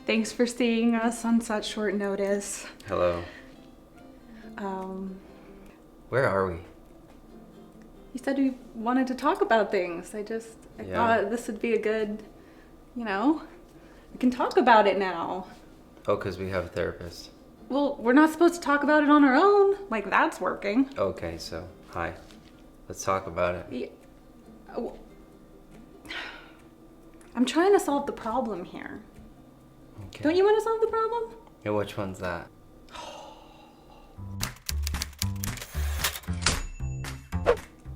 Thanks for seeing us on such short notice. Hello. Um, Where are we? you said we wanted to talk about things. I Yeah. thought this would be a good, we can talk about it now. Oh, because we have a therapist. Well, we're not supposed to talk about it on our own. Like, that's working. Okay, so, hi. Let's talk about it. Yeah. I'm trying to solve the problem here. Okay. Don't you want to solve the problem? Yeah, which one's that?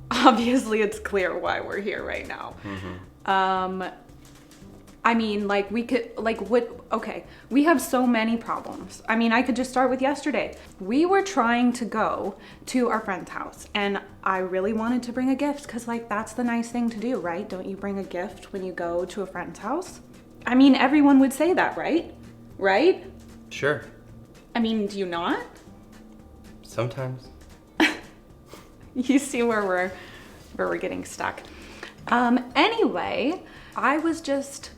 Obviously, it's clear why we're here right now. I mean, like, we have so many problems. I mean, I could just start with yesterday. We were trying to go to our friend's house, and I really wanted to bring a gift because, like, that's the nice thing to do, right? Don't you bring a gift when you go to a friend's house? I mean, everyone would say that, right? Right? Sure. I mean, do you not? Sometimes. You see where we're getting stuck. Anyway, I was just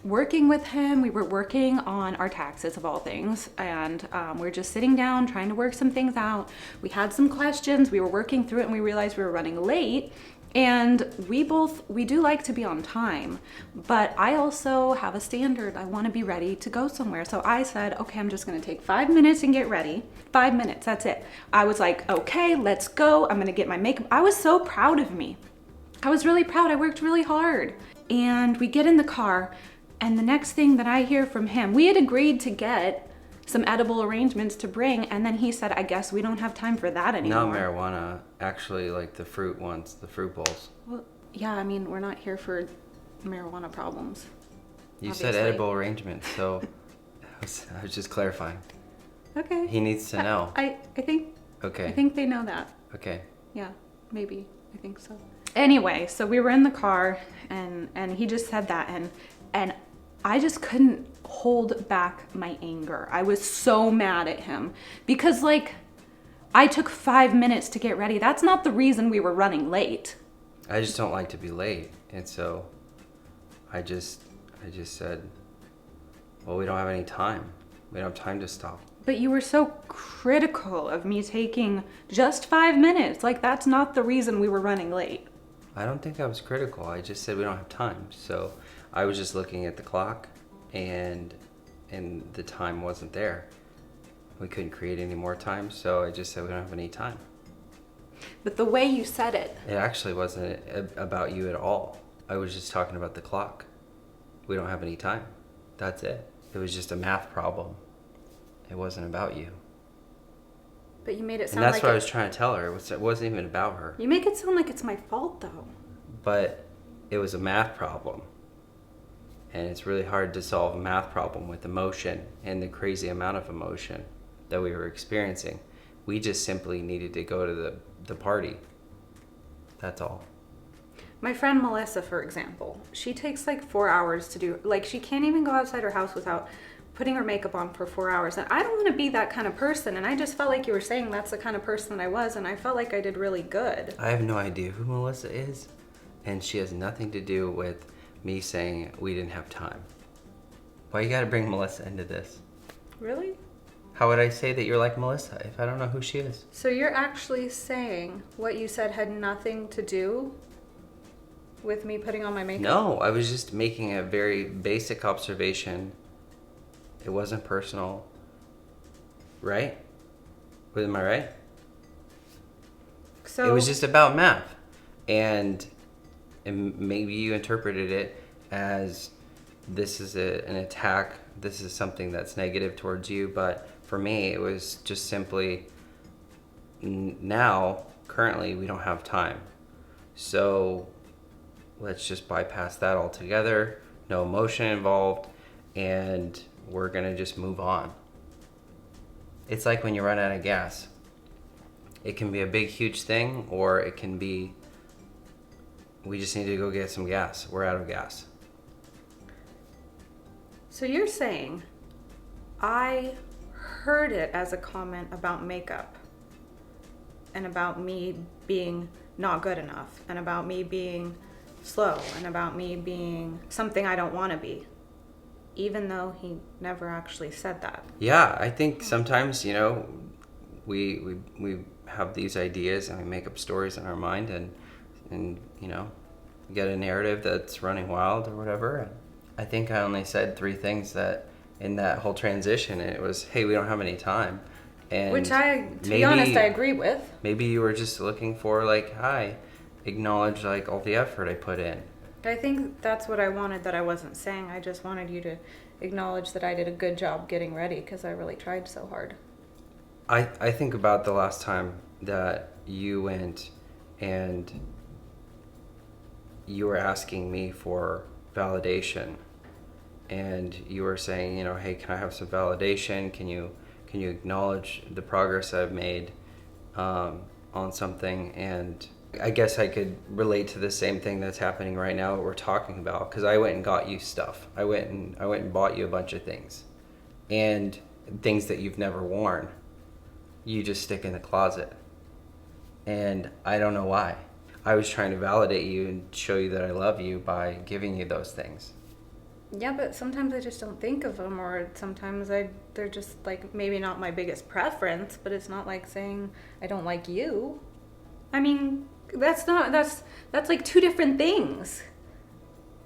working with him. We were working on our taxes of all things, and we're just sitting down trying to work some things out. We had some questions. We were working through it, and we realized we were running late. And we do like to be on time, but I also have a standard. I want to be ready to go somewhere. So I said, okay, I'm just going to take 5 minutes and get ready. 5 minutes, that's it. I was like, okay, let's go. I'm going to get my makeup. I was so proud of me. I was really proud. I worked really hard. And we get in the car, and the next thing that I hear from him, we had agreed to get some edible arrangements to bring, and then he said, I guess we don't have time for that anymore. Not marijuana. Actually, like the fruit ones, the fruit bowls. Well, yeah, I mean, we're not here for marijuana problems. You Obviously. said edible arrangements, so I was just clarifying. Okay. He needs to know. I think Okay. I think they know that. Okay. Yeah, maybe. I think so. Anyway, so we were in the car, and he just said that, and I just couldn't hold back my anger. I was so mad at him because, like, I took 5 minutes to get ready. That's not the reason we were running late. I just don't like to be late, and so I just said, well, we don't have any time. We don't have time to stop. But you were so critical of me taking just 5 minutes. Like, that's not the reason we were running late. I don't think I was critical. I just said we don't have time. So I was just looking at the clock, and the time wasn't there. We couldn't create any more time, so I just said we don't have any time. But the way you said it. It actually wasn't about you at all. I was just talking about the clock. We don't have any time. That's it. It was just a math problem. It wasn't about you. But you made it sound And that's like what I was trying to tell her. It wasn't even about her. You make it sound like it's my fault, though. But it was a math problem. And it's really hard to solve a math problem with emotion and the crazy amount of emotion that we were experiencing. We just simply needed to go to the party. That's all. My friend Melissa, for example, she takes like 4 hours to do, like, she can't even go outside her house without putting her makeup on for 4 hours. And I don't want to be that kind of person. And I just felt like you were saying that's the kind of person that I was. And I felt like I did really good. I have no idea who Melissa is. And she has nothing to do with me saying we didn't have time. Why you gotta bring Melissa into this? Really? How would I say that you're like Melissa if I don't know who she is? So you're actually saying what you said had nothing to do with me putting on my makeup? No, I was just making a very basic observation. It wasn't personal. Right? Am I right? So It was just about math. And maybe you interpreted it as this is an attack, this is something that's negative towards you, but for me it was just simply now, currently, we don't have time. So let's just bypass that altogether, no emotion involved, and we're gonna just move on. It's like when you run out of gas. It can be a big, huge thing, or it can be we just need to go get some gas. We're out of gas. So you're saying I heard it as a comment about makeup and about me being not good enough and about me being slow and about me being something I don't want to be. even though he never actually said that. Yeah, I think sometimes, we have these ideas and we make up stories in our mind and get a narrative that's running wild or whatever. And I think I only said 3 things that in that whole transition, and it was, hey, we don't have any time. And Which to be honest, I agree with. Maybe you were just looking for like, hi, acknowledge like all the effort I put in. I think that's what I wanted that I wasn't saying. I just wanted you to acknowledge that I did a good job getting ready because I really tried so hard. I think about the last time that you went and you were asking me for validation, and you were saying, hey, can I have some validation? Can you acknowledge the progress I've made on something? And I guess I could relate to the same thing that's happening right now that we're talking about, because I went and got you stuff. I went and bought you a bunch of things, and things that you've never worn. You just stick in the closet. And I don't know why. I was trying to validate you and show you that I love you by giving you those things. Yeah, but sometimes I just don't think of them, or sometimes they're just like maybe not my biggest preference, but it's not like saying I don't like you. I mean, that's like 2 different things.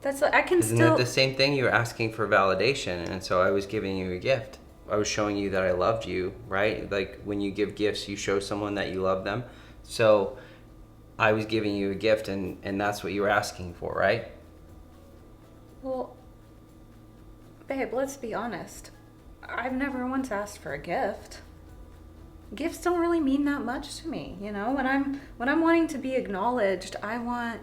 Isn't that the same thing? You were asking for validation, and so I was giving you a gift. I was showing you that I loved you, right? Like when you give gifts, you show someone that you love them. So I was giving you a gift, and that's what you were asking for, right? Well, babe, let's be honest. I've never once asked for a gift. Gifts don't really mean that much to me, When I'm wanting to be acknowledged, I want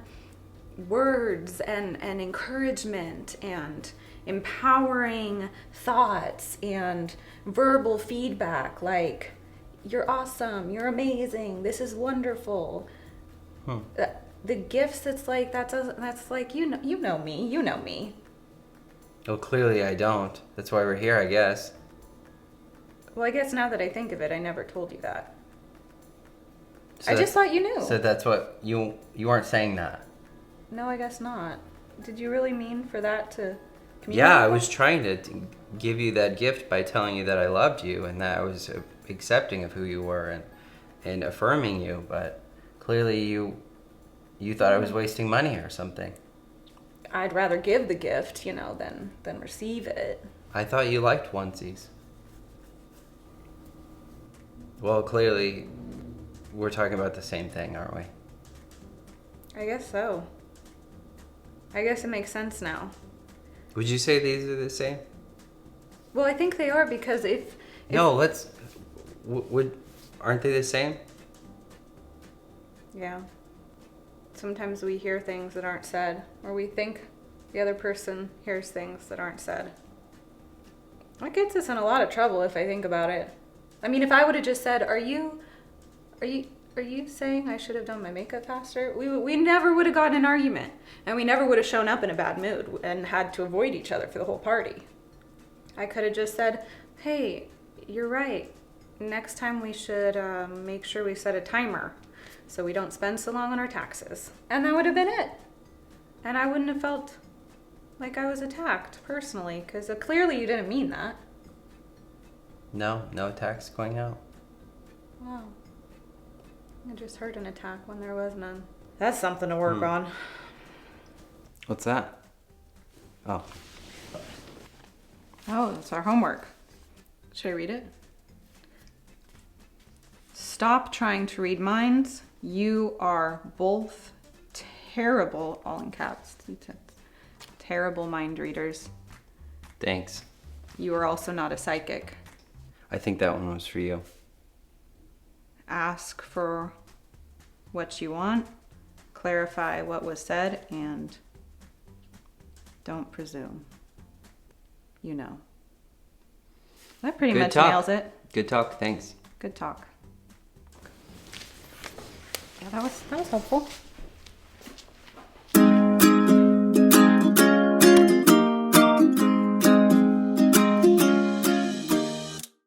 words and encouragement and empowering thoughts and verbal feedback, like you're awesome, you're amazing, this is wonderful. The gifts, it's like that's like you know me. Well, clearly I don't. That's why we're here, I guess. Well, I guess now that I think of it, I never told you that. So I just thought you knew. So that's what you weren't saying that. No, I guess not. Did you really mean for that to communicate? Yeah, I was trying to give you that gift by telling you that I loved you and that I was accepting of who you were and affirming you, but clearly you thought I was wasting money or something. I'd rather give the gift, than receive it. I thought you liked onesies. Well, clearly we're talking about the same thing, aren't we? I guess so. I guess it makes sense now. Would you say these are the same? Well, I think they are, because if No, aren't they the same? Yeah. Sometimes we hear things that aren't said, or we think the other person hears things that aren't said. That gets us in a lot of trouble if I think about it. I mean, if I would have just said, are you saying I should have done my makeup faster? We never would have gotten an argument, and we never would have shown up in a bad mood and had to avoid each other for the whole party. I could have just said, hey, you're right. Next time we should make sure we set a timer so we don't spend so long on our taxes. And that would have been it. And I wouldn't have felt like I was attacked personally, because clearly you didn't mean that. No tax going out. Wow. I just heard an attack when there was none. That's something to work on. What's that? Oh, that's our homework. Should I read it? Stop trying to read minds. You are both terrible, all in caps, terrible mind readers. thanks. You are also not a psychic. I think that one was for you. Ask for what you want, clarify what was said, and don't presume. That pretty much nails it. Good talk, thanks. Good talk. Yeah, that was helpful.